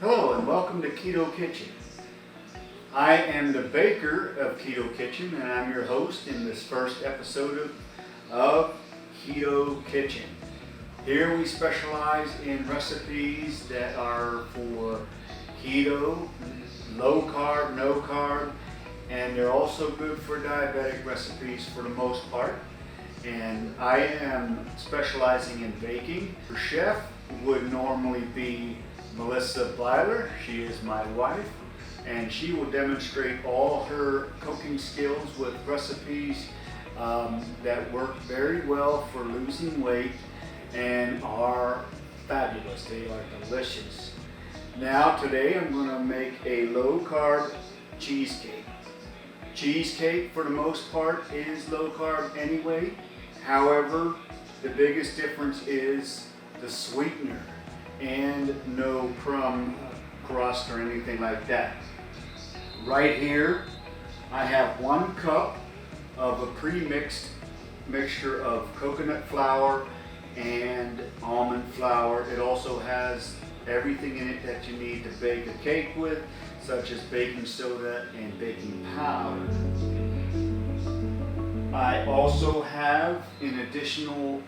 Hello and welcome to Keto Kitchen. I am the baker of Keto Kitchen and I'm your host in this first episode of Keto Kitchen. Here we specialize in recipes that are for keto, low carb, no carb, and they're also good for diabetic recipes for the most part. And I am specializing in baking. The chef would normally be Will Byler. She is my wife, and she will demonstrate all her cooking skills with recipes that work very well for losing weight and are fabulous. They are delicious. Now today I'm going to make a low carb cheesecake. Cheesecake for the most part is low carb anyway. However, the biggest difference is the sweetener and no crumb crust or anything like that. Right here I have 1 cup of a pre-mixed mixture of coconut flour and almond flour. It also has everything in it that you need to bake a cake with, such as baking soda and baking powder. I also have an additional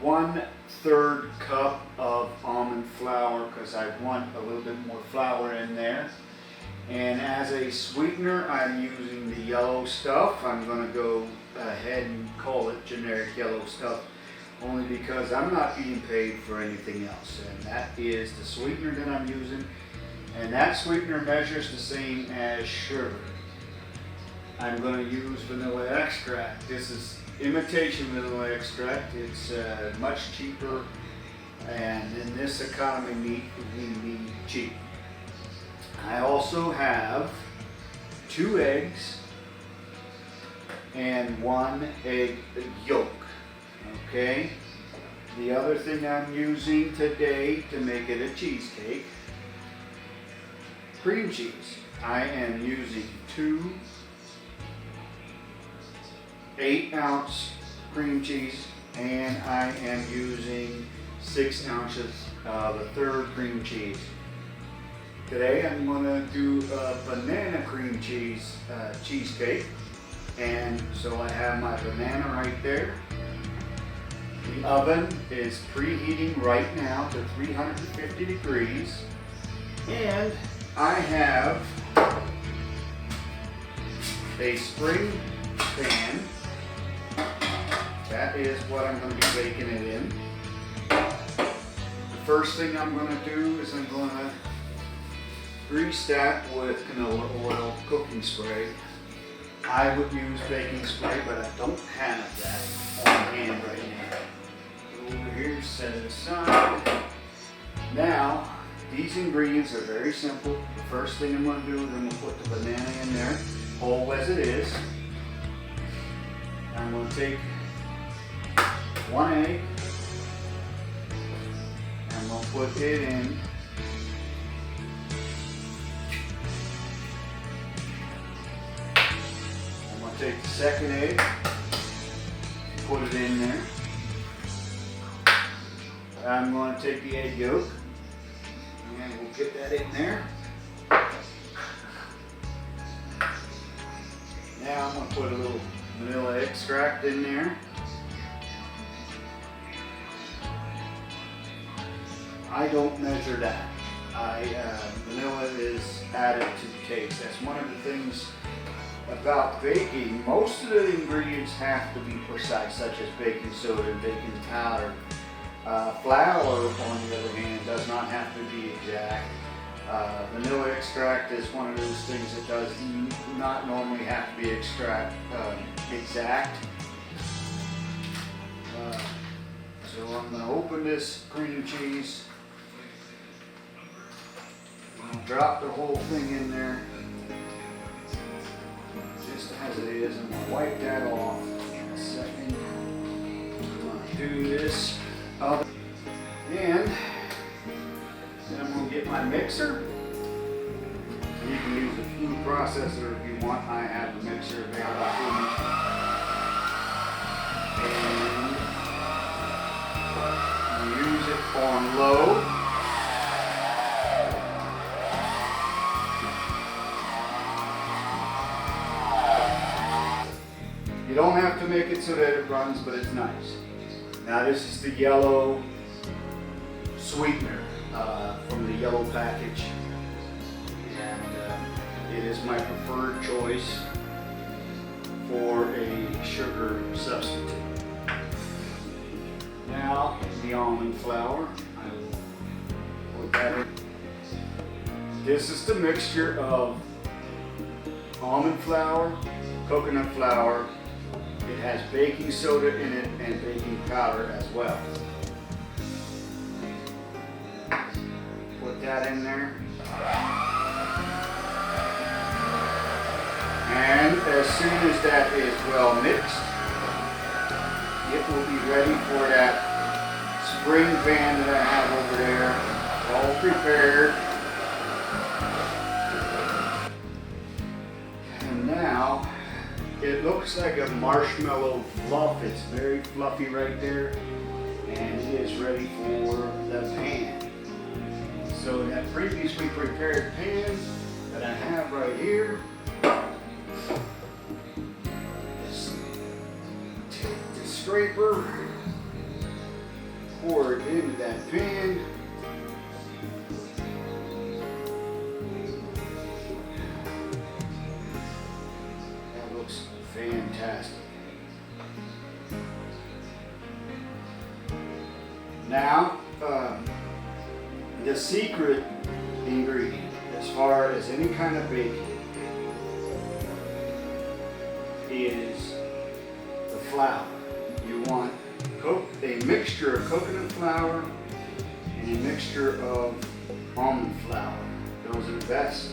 1/3 cup of almond flour because I want a little bit more flour in there. And as a sweetener, I'm using the yellow stuff. I'm going to go ahead and call it generic yellow stuff only because I'm not being paid for anything else. And that is the sweetener that I'm using. And that sweetener measures the same as sugar. I'm going to use vanilla extract. This is imitation vanilla extract. It's much cheaper, and in this economy we need cheap. I also have 2 eggs and 1 egg yolk. Okay. The other thing I'm using today to make it a cheesecake, cream cheese. I am using 2 8-ounce cream cheese, and I am using 6 ounces of a 1/3 cream cheese. Today I'm going to do a banana cream cheese cheesecake, and so I have my banana right there. The oven is preheating right now to 350 degrees, and I have a spring pan. That is what I'm going to be baking it in. The first thing I'm going to do is I'm going to grease that with canola oil cooking spray. I would use baking spray, but I don't have that on hand right now. Over here, set it aside. Now, these ingredients are very simple. The first thing I'm going to do is I'm going to put the banana in there, whole as it is. I'm going to take 1 egg. I'm going to put it in. I'm going to take the second egg, put it in there. I'm going to take the egg yolk, and we'll get that in there. Now I'm going to put a little vanilla extract in there. I don't measure that. Vanilla is added to the taste. That's one of the things about baking. Most of the ingredients have to be precise, such as baking soda and baking powder. Flour, on the other hand, does not have to be exact. Vanilla extract is one of those things that does not normally have to be exact. So I'm going to open this cream cheese. I'm going to drop the whole thing in there, just as it is. I'm going to wipe that off in a second. I'm going to do this other, and then I'm going to get my mixer. You can use a food processor if you want. I have a mixer available. And use it on low. it so that it runs, but it's nice. Now this is the yellow sweetener from the yellow package, and it is my preferred choice for a sugar substitute. Now the almond flour, I will put that in. This is the mixture of almond flour, coconut flour. It has baking soda in it and baking powder as well. Put that in there. And as soon as that is well mixed, it will be ready for that spring pan that I have over there, all prepared. And now it looks like a marshmallow fluff. It's very fluffy right there, and it is ready for the pan. So that previously prepared pan that I have right here, just take the scraper, pour it into that pan. That looks fantastic. Now, the secret ingredient as far as any kind of baking is the flour. You want a mixture of coconut flour and a mixture of almond flour. Those are the best.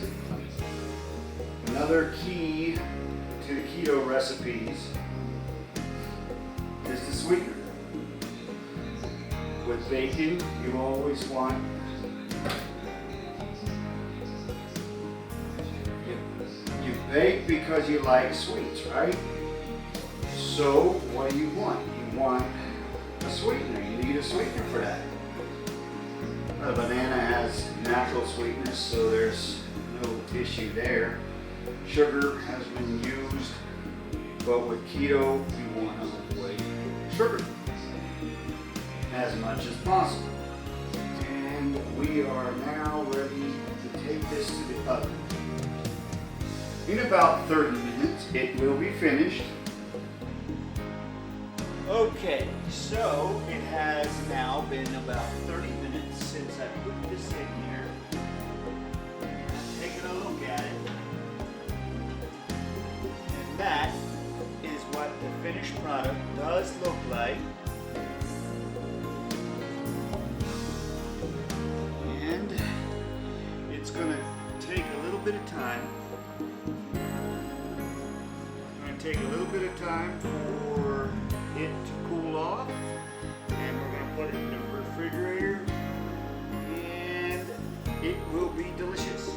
Another key to the keto recipes is the sweetener. With baking, you always want you bake because you like sweets, right? So what do you want? You want a sweetener. You need a sweetener for that. A banana has natural sweetness, so there's no issue there. Sugar has been used, but with keto, you want to avoid sugar as much as possible. And we are now ready to take this to the oven. In about 30 minutes, it will be finished. Okay, so it has now been about 30 minutes since I put this in here. Taking a look at it. And that is what the finished product does look like. And it's going to take a little bit of time. Take a little bit of time for it to cool off, and we're going to put it in the refrigerator, and it will be delicious.